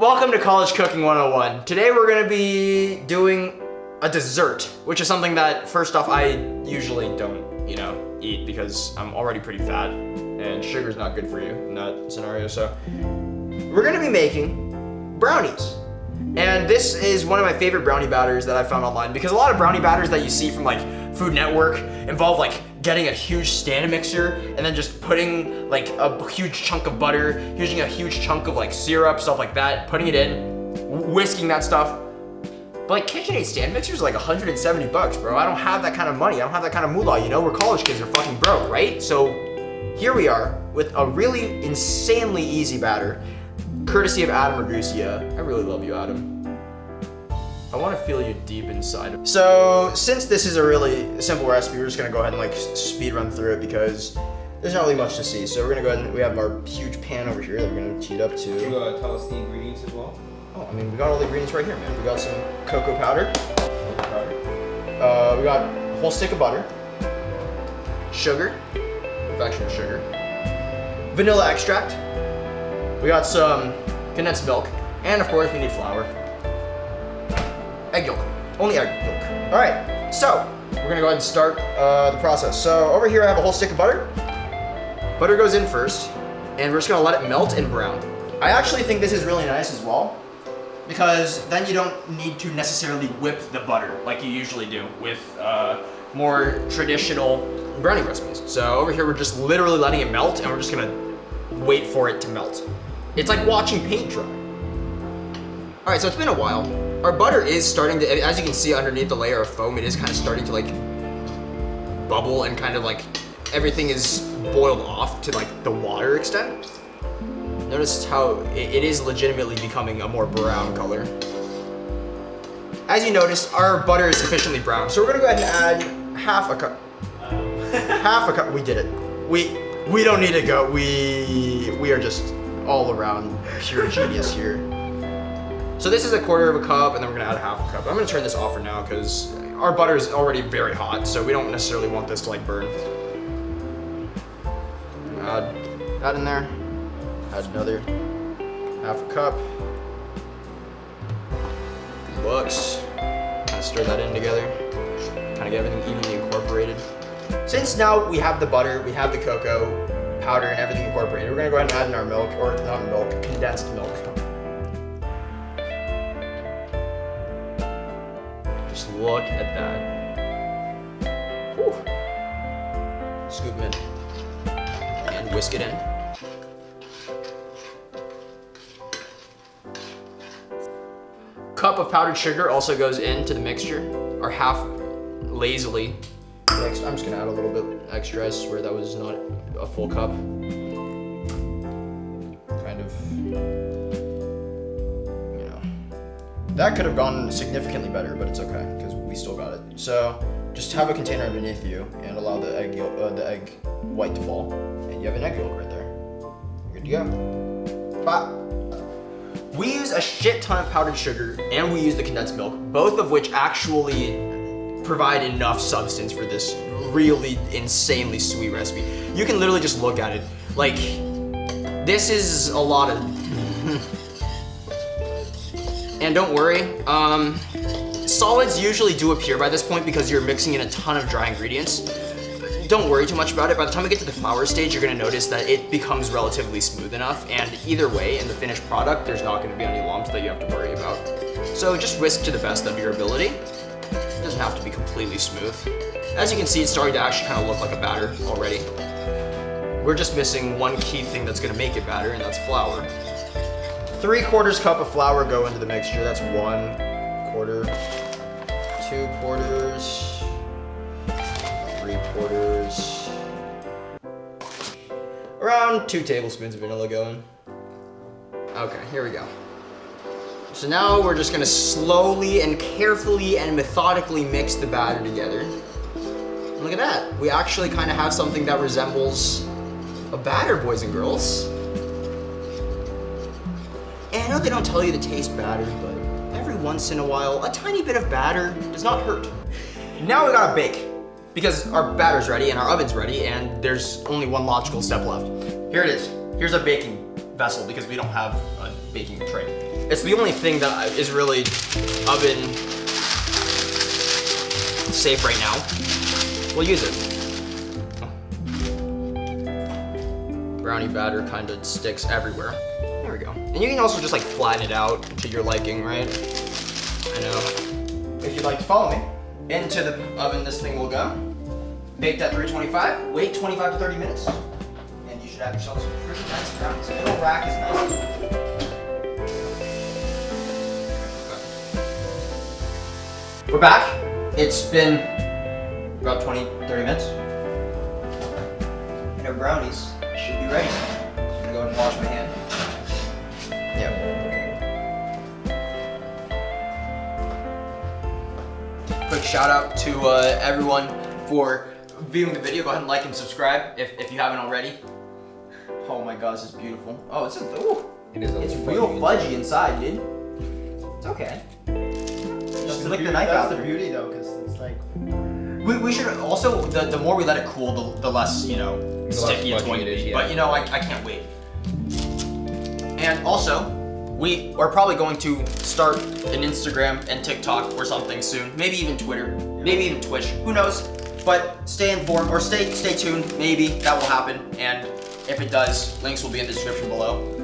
Welcome to College Cooking 101. Today we're gonna be doing a dessert, which is something that, first off, I usually don't, eat because I'm already pretty fat and sugar's not good for you in that scenario. So we're gonna be making brownies. And this is one of my favorite brownie batters that I found online, because a lot of brownie batters that you see from like Food Network involve like getting a huge stand mixer and then just putting like a huge chunk of butter, using a huge chunk of like syrup, stuff like that, putting it in, whisking that stuff. But like KitchenAid stand mixers are like 170 bucks, bro. I don't have that kind of money. I don't have that kind of moolah, We're college kids, we're fucking broke, right? So here we are with a really insanely easy batter, courtesy of Adam Ragusea. I really love you, Adam. I want to feel you deep inside. So since this is a really simple recipe, we're just gonna go ahead and like speed run through it because there's not really much to see. So we're gonna go ahead and we have our huge pan over here that we're gonna heat up to. Can you tell us the ingredients as well? Oh, I mean, we got all the ingredients right here, man. We got some cocoa powder. We got a whole stick of butter, sugar, confectioner's sugar, vanilla extract. We got some condensed milk, and of course we need flour. Egg yolk, only egg yolk. All right, so we're gonna go ahead and start the process. So over here I have a whole stick of butter. Butter goes in first, and we're just gonna let it melt and brown. I actually think this is really nice as well, because then you don't need to necessarily whip the butter like you usually do with more traditional brownie recipes. So over here we're just literally letting it melt, and we're just gonna wait for it to melt. It's like watching paint dry. All right, so it's been a while. Our butter is starting to, as you can see underneath the layer of foam, it is kind of starting to like bubble, and kind of like everything is boiled off to like the water extent. Notice how it is legitimately becoming a more brown color. As you notice, our butter is sufficiently brown, so we're gonna go ahead and add half a cup. Half a cup, we did it. We don't need to go, we are just all around pure genius here. So this is a quarter of a cup, and then we're gonna add half a cup. I'm gonna turn this off for now because our butter is already very hot, so we don't necessarily want this to like burn. Add that in there. Add another half a cup. Looks. Kind of stir that in together. Kind of get everything evenly incorporated. Since now we have the butter, we have the cocoa powder and everything incorporated, we're gonna go ahead and add in our milk, or not milk, condensed milk. Just look at that. Whew. Scoop in and whisk it in. Cup of powdered sugar also goes into the mixture, or half lazily mixed. I'm just gonna add a little bit extra. I swear that was not a full cup. Kind of, that could have gone significantly better, but it's okay because we still got it. So just have a container underneath you and allow the egg white to fall, and you have an egg yolk right there. You're good to go. But we use a shit ton of powdered sugar, and we use the condensed milk, both of which actually provide enough substance for this really insanely sweet recipe. You can literally just look at it. Like, this is a lot of... And don't worry, solids usually do appear by this point because you're mixing in a ton of dry ingredients. Don't worry too much about it. By the time we get to the flour stage, you're gonna notice that it becomes relatively smooth enough, and either way, in the finished product, there's not gonna be any lumps that you have to worry about. So just whisk to the best of your ability. It doesn't have to be completely smooth. As you can see, it's starting to actually kind of look like a batter already. We're just missing one key thing that's gonna make it batter, and that's flour. 3/4 cup of flour go into the mixture. That's 1/4, 2/4, 3/4. Around 2 tablespoons of vanilla going. Okay, here we go. So now we're just gonna slowly and carefully and methodically mix the batter together. Look at that. We actually kind of have something that resembles a batter, boys and girls. And I know they don't tell you to taste batter, but every once in a while, a tiny bit of batter does not hurt. Now we gotta bake, because our batter's ready and our oven's ready, and there's only one logical step left. Here it is. Here's a baking vessel because we don't have a baking tray. It's the only thing that is really oven safe right now. We'll use it. Brownie batter kind of sticks everywhere. There we go. And you can also just like flatten it out to your liking, right? I know. If you'd like to follow me, into the oven this thing will go. Baked at 325, wait 25 to 30 minutes. And you should have yourself some pretty nice brownies. The middle rack is nice. We're back. It's been about 20-30 minutes. And our brownies should be ready. I'm gonna go ahead and wash my hand. Yep. Quick shout out to everyone for viewing the video. Go ahead and like and subscribe if you haven't already. Oh my god, this is beautiful. Oh, it's real fudgy inside, dude. It's okay. Just lick the knife out. That's the beauty though, because it's like. We should also, the more we let it cool, the less, you know, sticky it's going to be. Yeah. But you know, I can't wait. And also, we are probably going to start an Instagram and TikTok or something soon. Maybe even Twitter, maybe even Twitch, who knows? But stay informed, or stay tuned, maybe that will happen. And if it does, links will be in the description below.